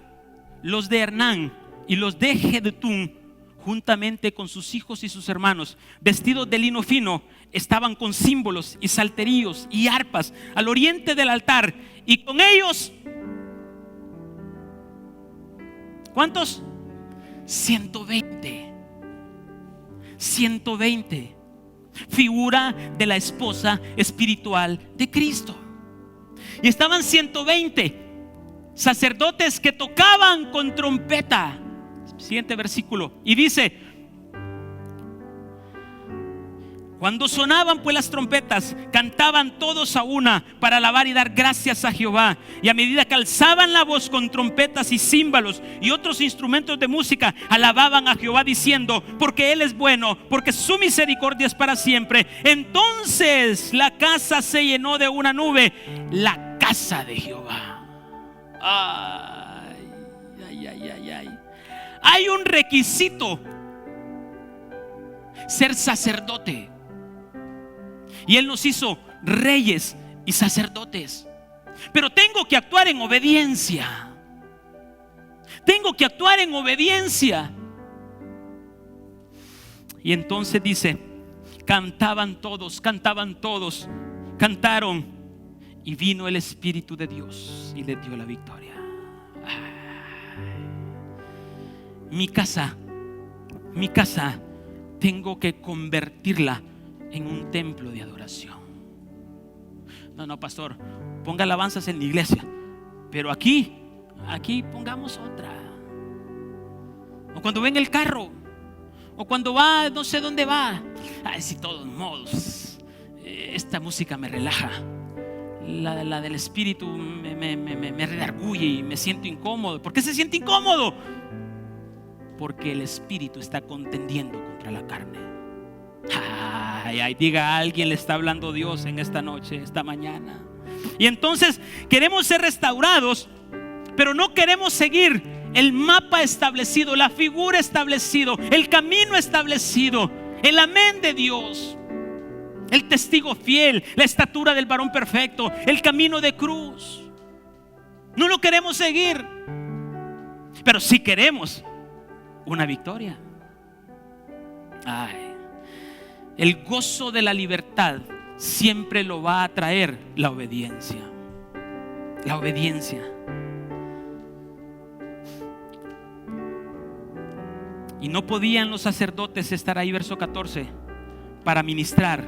los de Hernán y los de Jedutún, juntamente con sus hijos y sus hermanos, vestidos de lino fino, estaban con símbolos y salterios y arpas al oriente del altar, y con ellos, ¿cuántos? 120. 120. Figura de la esposa espiritual de Cristo. Y estaban 120 sacerdotes que tocaban con trompeta. Siguiente versículo. Y dice: cuando sonaban pues las trompetas, cantaban todos a una para alabar y dar gracias a Jehová. Y a medida que alzaban la voz con trompetas y címbalos y otros instrumentos de música, alababan a Jehová diciendo: porque Él es bueno, porque su misericordia es para siempre. Entonces la casa se llenó de una nube, la casa de Jehová. Ay, ay, ay, ay, ay. Hay un requisito: ser sacerdote. Y Él nos hizo reyes y sacerdotes. Pero tengo que actuar en obediencia. Tengo que actuar en obediencia. Y entonces dice: cantaban todos, cantaron. Y vino el Espíritu de Dios y les dio la victoria. Mi casa, tengo que convertirla en un templo de adoración. No, pastor, ponga alabanzas en la iglesia, pero aquí pongamos otra. O cuando ven el carro, o cuando va, no sé dónde va. Ay, si, todos modos, esta música me relaja. La del espíritu me redarguye y me siento incómodo. ¿Por qué se siente incómodo? Porque el espíritu está contendiendo contra la carne. Ay, diga a alguien, le está hablando Dios en esta noche, esta mañana. Y entonces queremos ser restaurados, pero no queremos seguir el mapa establecido, la figura establecido, el camino establecido, el amén de Dios, el testigo fiel, la estatura del varón perfecto, el camino de cruz. No lo queremos seguir, pero sí queremos una victoria. Ay, el gozo de la libertad siempre lo va a traer la obediencia. La obediencia. Y no podían los sacerdotes estar ahí, verso 14, para ministrar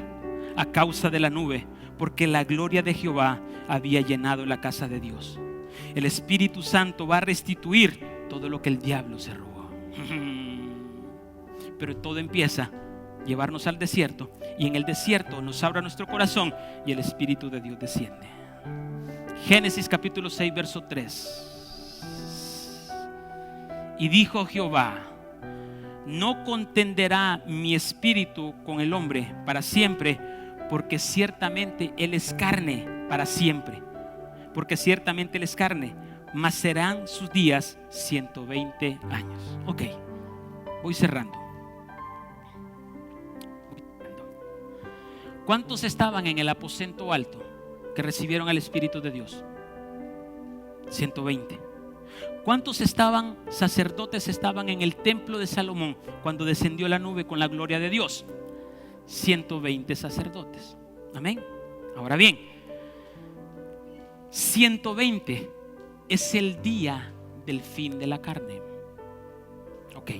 a causa de la nube, porque la gloria de Jehová había llenado la casa de Dios. El Espíritu Santo va a restituir todo lo que el diablo se robó. Pero todo empieza llevarnos al desierto, y en el desierto nos abra nuestro corazón y el Espíritu de Dios desciende. Génesis capítulo 6 verso 3. Y dijo Jehová: no contenderá mi espíritu con el hombre para siempre, porque ciertamente él es carne para siempre. Porque ciertamente él es carne, mas serán sus días 120 años. Ok, voy cerrando. ¿Cuántos estaban en el aposento alto que recibieron al Espíritu de Dios? 120. ¿Cuántos sacerdotes estaban en el templo de Salomón cuando descendió la nube con la gloria de Dios? 120 sacerdotes. Amén. Ahora bien, 120 es el día del fin de la carne. Ok.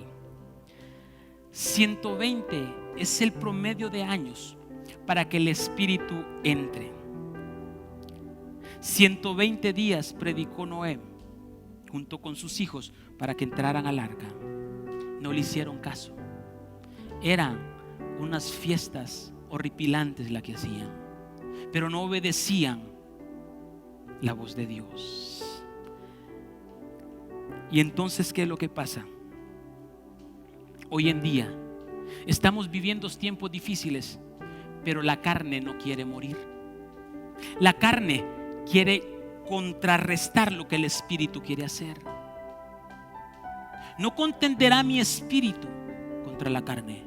120 es el promedio de años para que el Espíritu entre. 120 días predicó Noé junto con sus hijos para que entraran al arca. No le hicieron caso. Eran unas fiestas horripilantes las que hacían, pero no obedecían la voz de Dios. Y entonces, ¿qué es lo que pasa? Hoy en día estamos viviendo tiempos difíciles, pero la carne no quiere morir. La carne quiere contrarrestar lo que el Espíritu quiere hacer. No contenderá mi espíritu contra la carne.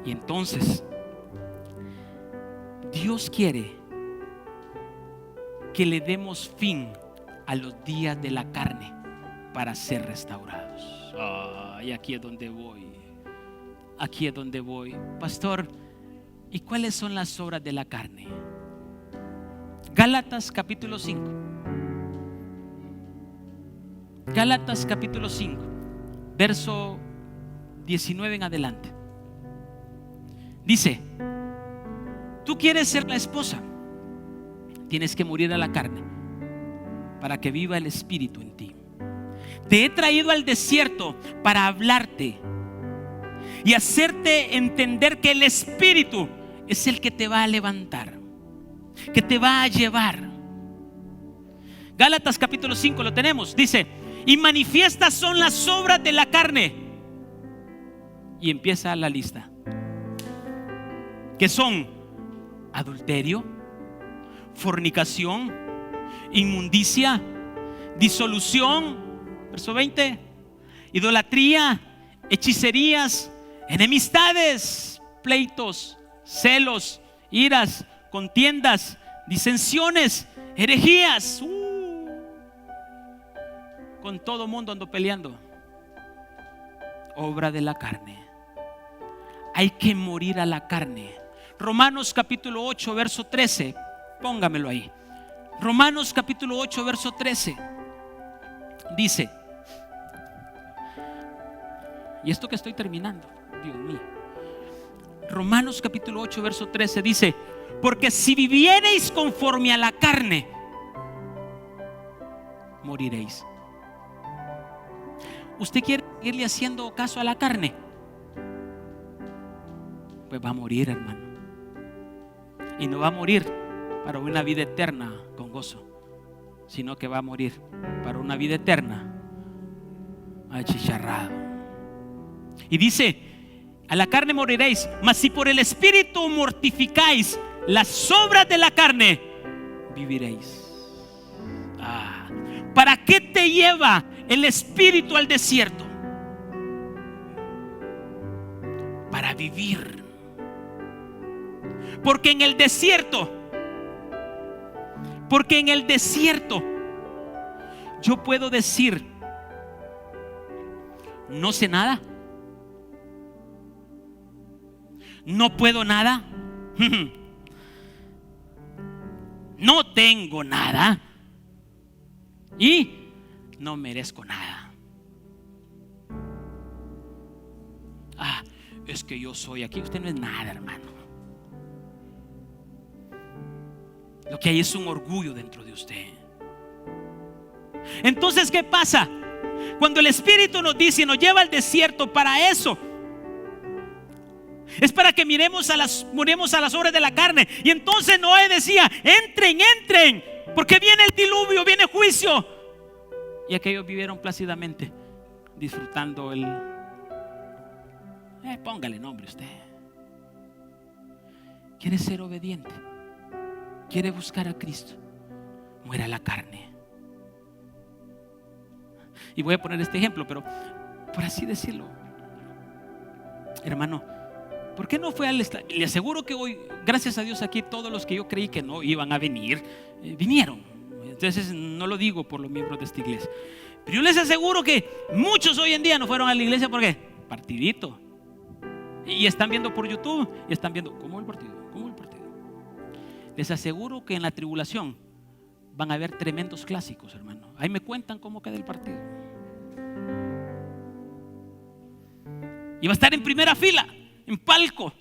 Y entonces Dios quiere que le demos fin a los días de la carne para ser restaurados. Y aquí es donde voy. Aquí es donde voy. Pastor, ¿y cuáles son las obras de la carne? Gálatas capítulo 5. Gálatas capítulo 5, verso 19 en adelante. Dice: tú quieres ser la esposa, tienes que morir a la carne para que viva el Espíritu en ti. Te he traído al desierto para hablarte y hacerte entender que el Espíritu es el que te va a levantar, que te va a llevar. Gálatas capítulo 5 lo tenemos. Dice: y manifiestas son las obras de la carne. Y empieza la lista, que son adulterio, fornicación, inmundicia, disolución, verso 20, idolatría, hechicerías, enemistades, pleitos, celos, iras, contiendas, disensiones, herejías. Con todo mundo ando peleando. Obra de la carne. Hay que morir a la carne. Romanos capítulo 8 verso 13. Póngamelo ahí. Romanos capítulo 8 verso 13 dice, y esto que estoy terminando, Dios mío, Romanos capítulo 8 verso 13 dice: porque si viviereis conforme a la carne, moriréis. ¿Usted quiere seguirle haciendo caso a la carne? Pues va a morir, hermano. Y no va a morir para una vida eterna con gozo, sino que va a morir para una vida eterna achicharrado. Y dice: a la carne moriréis, mas si por el Espíritu mortificáis las obras de la carne, viviréis. ¿Para qué te lleva el Espíritu al desierto? Para vivir. Porque en el desierto yo puedo decir: no sé nada, no puedo nada, no tengo nada y no merezco nada. Es que yo soy aquí. Usted no es nada, hermano. Lo que hay es un orgullo dentro de usted. Entonces, ¿qué pasa? Cuando el Espíritu nos dice y nos lleva al desierto, para eso es para que muremos a las obras de la carne. Y entonces Noé decía: entren, porque viene el diluvio, viene juicio. Y aquellos vivieron plácidamente, disfrutando el póngale nombre usted. ¿Quiere ser obediente? ¿Quiere buscar a Cristo? Muera la carne. Y voy a poner este ejemplo, pero por así decirlo, hermano, ¿por qué no fue al estadio? Le aseguro que hoy, gracias a Dios, aquí todos los que yo creí que no iban a venir, vinieron. Entonces no lo digo por los miembros de esta iglesia, pero yo les aseguro que muchos hoy en día no fueron a la iglesia porque partidito. Y están viendo por YouTube y están viendo cómo el partido. Les aseguro que en la tribulación van a haber tremendos clásicos, hermano. Ahí me cuentan cómo queda el partido. Iba a estar en primera fila, en palco.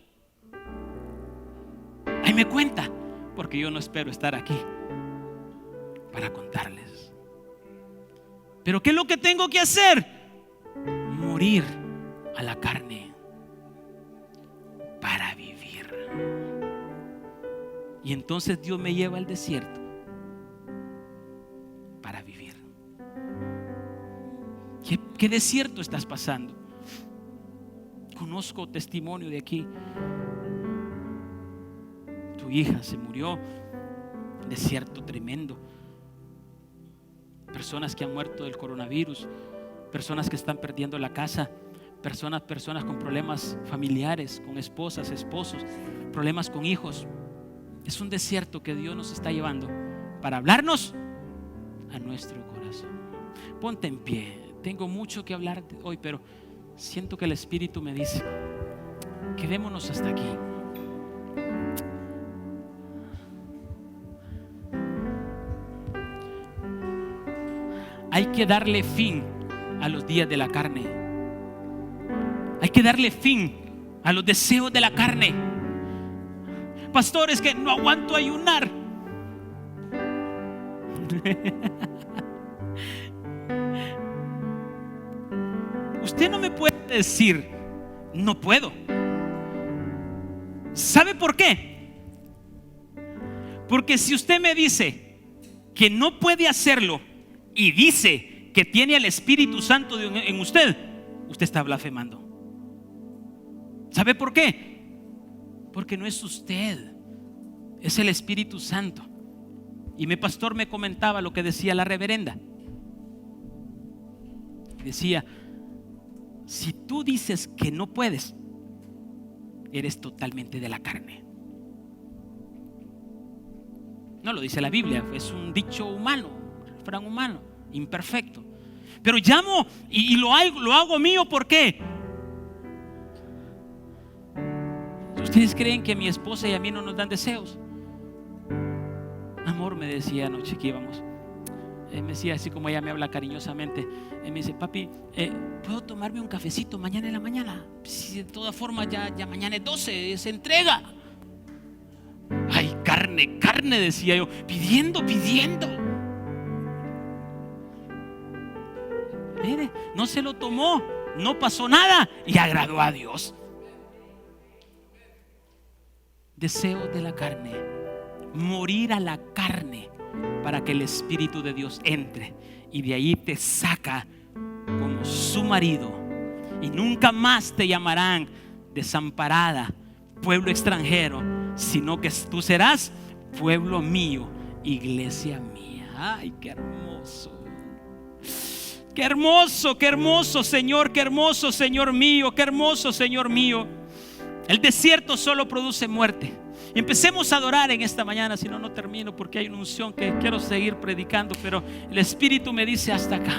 Ahí me cuenta, porque yo no espero estar aquí para contarles. Pero ¿qué es lo que tengo que hacer? Morir a la carne para vivir. Y entonces Dios me lleva al desierto para vivir. ¿Qué desierto estás pasando? Conozco testimonio de aquí. Tu hija se murió. Desierto tremendo. Personas que han muerto del coronavirus. Personas que están perdiendo la casa. Personas con problemas familiares, con esposas, esposos, problemas con hijos. Es un desierto que Dios nos está llevando para hablarnos a nuestro corazón. Ponte en pie. Tengo mucho que hablar hoy, pero siento que el Espíritu me dice: quedémonos hasta aquí. Hay que darle fin a los días de la carne. Hay que darle fin a los deseos de la carne. Pastor, es que no aguanto ayunar. Usted no me puede decir no puedo. ¿Sabe por qué? Porque si usted me dice que no puede hacerlo y dice que tiene al Espíritu Santo en usted, usted está blasfemando. ¿Sabe por qué? Porque no es usted, es el Espíritu Santo. Y mi pastor me comentaba lo que decía la reverenda. Decía: si tú dices que no puedes, eres totalmente de la carne. No lo dice la Biblia, es un dicho humano, un refrán humano, imperfecto. Pero llamo y lo hago mío. ¿Por qué? ¿Ustedes creen que a mi esposa y a mí no nos dan deseos? Amor, me decía anoche que íbamos. Me decía así como ella me habla cariñosamente. Me dice: papi, ¿puedo tomarme un cafecito mañana en la mañana? Si de todas formas ya mañana es 12, se entrega. Ay, carne, decía yo, pidiendo. Mire, no se lo tomó, no pasó nada y agradó a Dios. Deseos de la carne. Morir a la carne para que el Espíritu de Dios entre, y de ahí te saca como su marido, y nunca más te llamarán desamparada, pueblo extranjero, sino que tú serás pueblo mío, iglesia mía. Ay, qué hermoso. Qué hermoso, Señor, qué hermoso, Señor mío, qué hermoso, Señor mío. El desierto solo produce muerte. Empecemos a adorar en esta mañana, si no, no termino, porque hay una unción que quiero seguir predicando, pero el Espíritu me dice hasta acá.